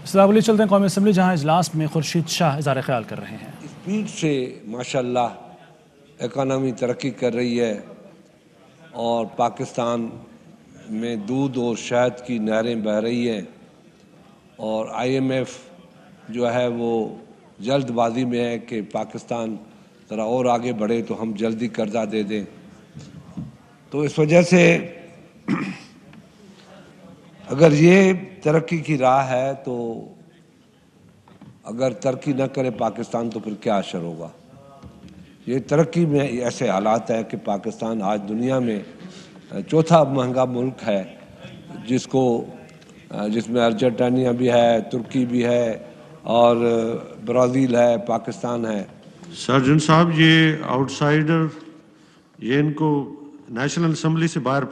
اسلامی چلتے ہیں قومی اسمبلی جہاں اجلاس میں خورشید شاہ اظہار خیال کر رہے ہیں۔ اسپیڈ سے ماشاءاللہ اکانومی ترقی کر رہی ہے اور پاکستان میں دودھ اور شہد کی نہریں بہہ رہی ہیں اور IMF جو ہے وہ جلد بازی میں ہے کہ پاکستان ذرا اور آگے بڑھے تو ہم جلدی قرضہ دے دیں۔ تو اس وجہ سے اگر یہ ترقی کی راہ ہے تو اگر ترقی نہ کرے پاکستان تو پھر کیا اثر ہوگا۔ یہ ترقی میں ایسے حالات ہے کہ پاکستان آج دنیا میں چوتھا مہنگا ملک ہے، جس میں ارجنٹائنیا بھی ہے، ترکی بھی ہے اور برازیل ہے، پاکستان ہے۔ سرجن صاحب یہ آؤٹ سائیڈر یہ ان کو نیشنل اسمبلی سے باہر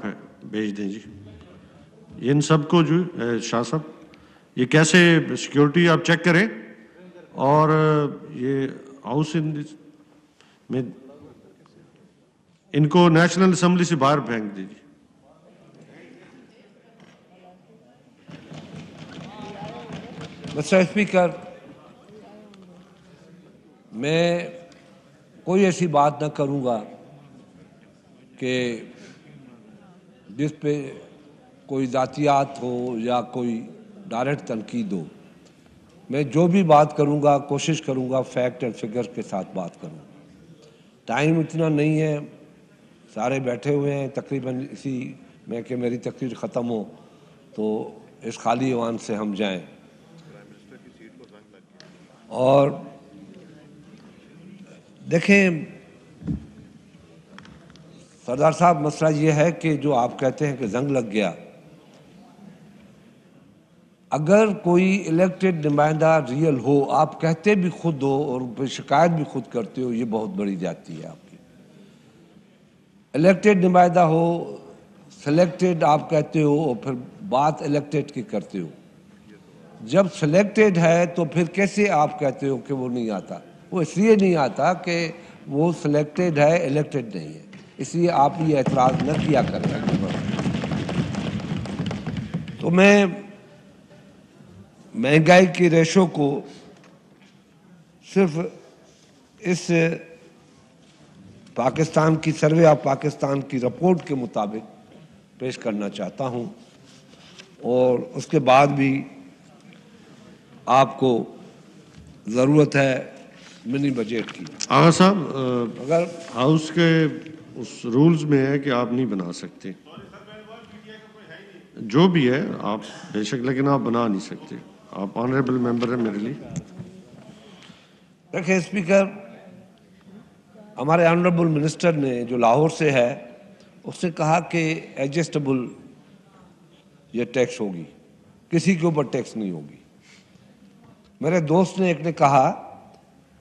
بھیج دیں جی، یہ ان سب کو جو شاہ صاحب یہ کیسے سیکیورٹی آپ چیک کریں اور یہ ہاؤس میں ان کو نیشنل اسمبلی سے باہر پھینک دیجیے۔ مسٹر اسپیکر، میں کوئی ایسی بات نہ کروں گا کہ جس پہ کوئی ذاتیات ہو یا کوئی ڈائریکٹ تنقید ہو۔ میں جو بھی بات کروں گا کوشش کروں گا فیکٹ اینڈ فگر کے ساتھ بات کروں۔ ٹائم اتنا نہیں ہے، سارے بیٹھے ہوئے ہیں تقریباً اسی میں کہ میری تقریر ختم ہو تو اس خالی ایوان سے ہم جائیں۔ اور دیکھیں سردار صاحب، مسئلہ یہ ہے کہ جو آپ کہتے ہیں کہ زنگ لگ گیا، اگر کوئی الیکٹڈ نمائندہ ریئل ہو، آپ کہتے بھی خود ہو اور شکایت بھی خود کرتے ہو، یہ بہت بڑی جاتی ہے آپ کی۔ الیکٹڈ نمائندہ ہو، سلیکٹڈ آپ کہتے ہو اور پھر بات الیکٹڈ کی کرتے ہو۔ جب سلیکٹڈ ہے تو پھر کیسے آپ کہتے ہو کہ وہ نہیں آتا؟ وہ اس لیے نہیں آتا کہ وہ سلیکٹڈ ہے، الیکٹڈ نہیں ہے، اس لیے آپ یہ اعتراض نہ کیا کریں۔ تو میں مہنگائی کی ریشو کو صرف اس پاکستان کی سروے آف پاکستان کی رپورٹ کے مطابق پیش کرنا چاہتا ہوں، اور اس کے بعد بھی آپ کو ضرورت ہے منی بجٹ کی۔ آغا صاحب اگر ہاؤس کے اس رولز میں ہے کہ آپ نہیں بنا سکتے، جو بھی ہے آپ بے شک، لیکن آپ بنا نہیں سکتے، آپ آنریبل ممبر ہیں میرے لیے۔ دیکھیں اسپیکر، ہمارے آنریبل منسٹر نے جو لاہور سے ہے اس نے کہا کہ ایڈجسٹیبل یہ ٹیکس ہوگی، کسی کے اوپر ٹیکس نہیں ہوگی۔ میرے دوست نے ایک نے کہا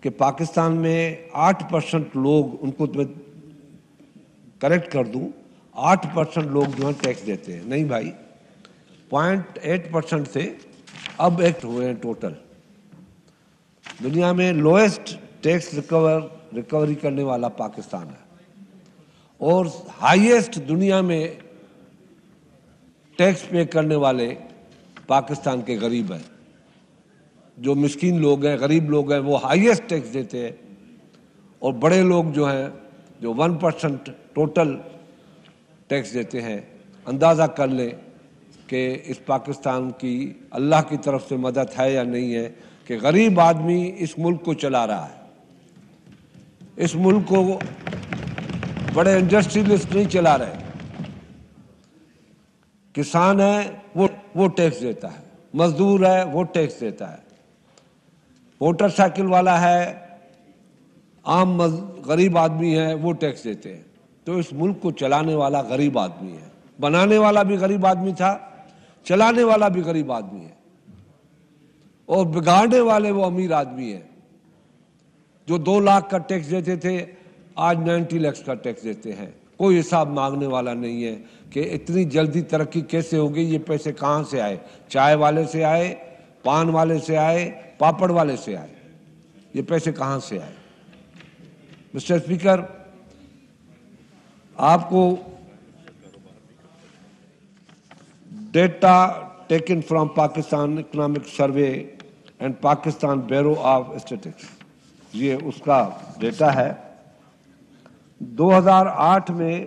کہ پاکستان میں 8% لوگ، ان کو میں کریکٹ کر دوں، 8% لوگ جو ہیں ٹیکس دیتے ہیں۔ نہیں بھائی، 0.8% سے اب ایکٹ ہوئے ہیں ٹوٹل۔ دنیا میں لوئسٹ ٹیکس ریکوری کرنے والا پاکستان ہے، اور ہائیسٹ دنیا میں ٹیکس پے کرنے والے پاکستان کے غریب ہیں۔ جو مسکین لوگ ہیں، غریب لوگ ہیں، وہ ہائیسٹ ٹیکس دیتے ہیں، اور بڑے لوگ جو ہیں جو 1% ٹوٹل ٹیکس دیتے ہیں۔ اندازہ کر لیں کہ اس پاکستان کی اللہ کی طرف سے مدد ہے یا نہیں ہے کہ غریب آدمی اس ملک کو چلا رہا ہے۔ اس ملک کو بڑے انڈسٹریلسٹ نہیں چلا رہے۔ کسان ہے وہ ٹیکس دیتا ہے، مزدور ہے وہ ٹیکس دیتا ہے، موٹر سائیکل والا ہے، عام غریب آدمی ہے وہ ٹیکس دیتے ہیں۔ تو اس ملک کو چلانے والا غریب آدمی ہے، بنانے والا بھی غریب آدمی تھا، چلانے والا بھی غریب آدمی ہے، اور بگاڑنے والے وہ امیر آدمی ہیں جو 2 لاکھ کا ٹیکس دیتے تھے، آج 90 لاکھ کا ٹیکس دیتے ہیں۔ کوئی حساب مانگنے والا نہیں ہے کہ اتنی جلدی ترقی کیسے ہو گئی، یہ پیسے کہاں سے آئے؟ چائے والے سے آئے، پان والے سے آئے، پاپڑ والے سے آئے، یہ پیسے کہاں سے آئے؟ مسٹر اسپیکر، آپ کو data taken from Pakistan Economic Survey and Pakistan Bureau of Statistics. یہ اس کا ڈیٹا ہے. 2008 میں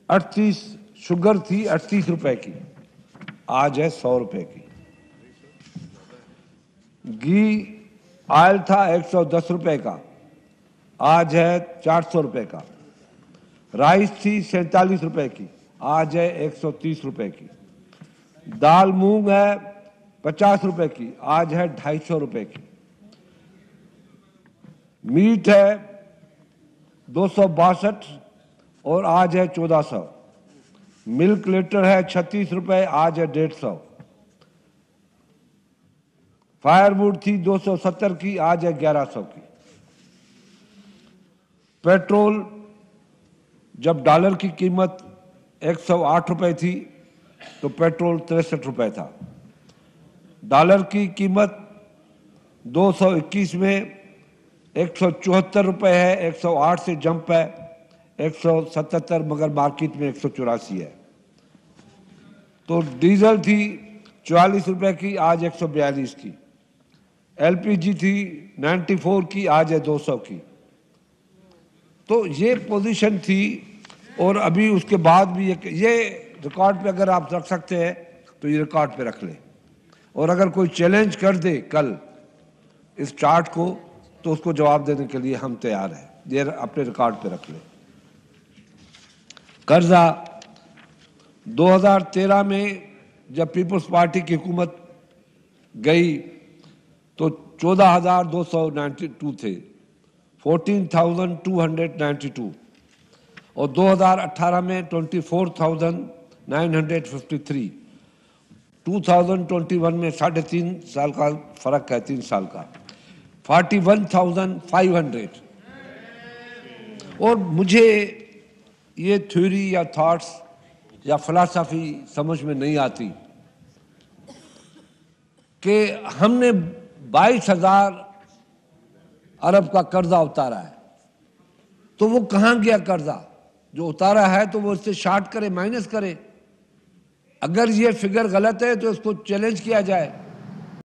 38 شوگر تھی 38 روپے کی, آج ہے 100 روپے کی. گھی آئل تھا 110 روپے کا, آج ہے 400 روپے کا. رائس تھی 47 روپے کی, آج ہے 130 روپے کی. دال مونگ ہے 50 روپے کی, آج ہے 250 روپے کی. میٹ ہے 262 اور آج ہے 1400. ملک لیٹر ہے 36 روپے, آج ہے 150. فائر ووڈ تھی 270 کی, آج ہے 1100 کی. پیٹرول جب ڈالر کی قیمت 108 روپے تھی تو پیٹرول 63 روپے تھا. ڈالر کی قیمت 221 میں 174 روپے ہے, 108 سے جمپ ہے 177, مگر مارکیٹ میں 184 ہے. تو ڈیزل تھی 44 روپے کی, آج 142 کی. ایل پی جی تھی 94 کی, آج ہے 200 کی. تو یہ پوزیشن تھی, اور ابھی اس کے بعد بھی یہ ریکارڈ پہ اگر آپ رکھ سکتے ہیں تو یہ ریکارڈ پہ رکھ لیں, اور اگر کوئی چیلنج کر دے کل اس چارٹ کو تو اس کو جواب دینے کے لیے ہم تیار ہیں. یہ اپنے ریکارڈ پہ رکھ لیں. قرضہ 2013 میں جب پیپلز پارٹی کی حکومت گئی تو 14,292 تھے, 14,292, اور 2018 میں 24,953. 2021 میں 3.5 سال کا فرق ہے, 3 سال کا 41,500. اور مجھے یہ تھیوری یا تھاٹس یا فلسفی سمجھ میں نہیں آتی کہ ہم نے 22,000 ارب کا قرضہ اتارا ہے, تو وہ کہاں گیا قرضہ؟ جو اتارا ہے تو وہ اس سے شارٹ کرے, مائنس کرے. اگر یہ فگر غلط ہے تو اس کو چیلنج کیا جائے.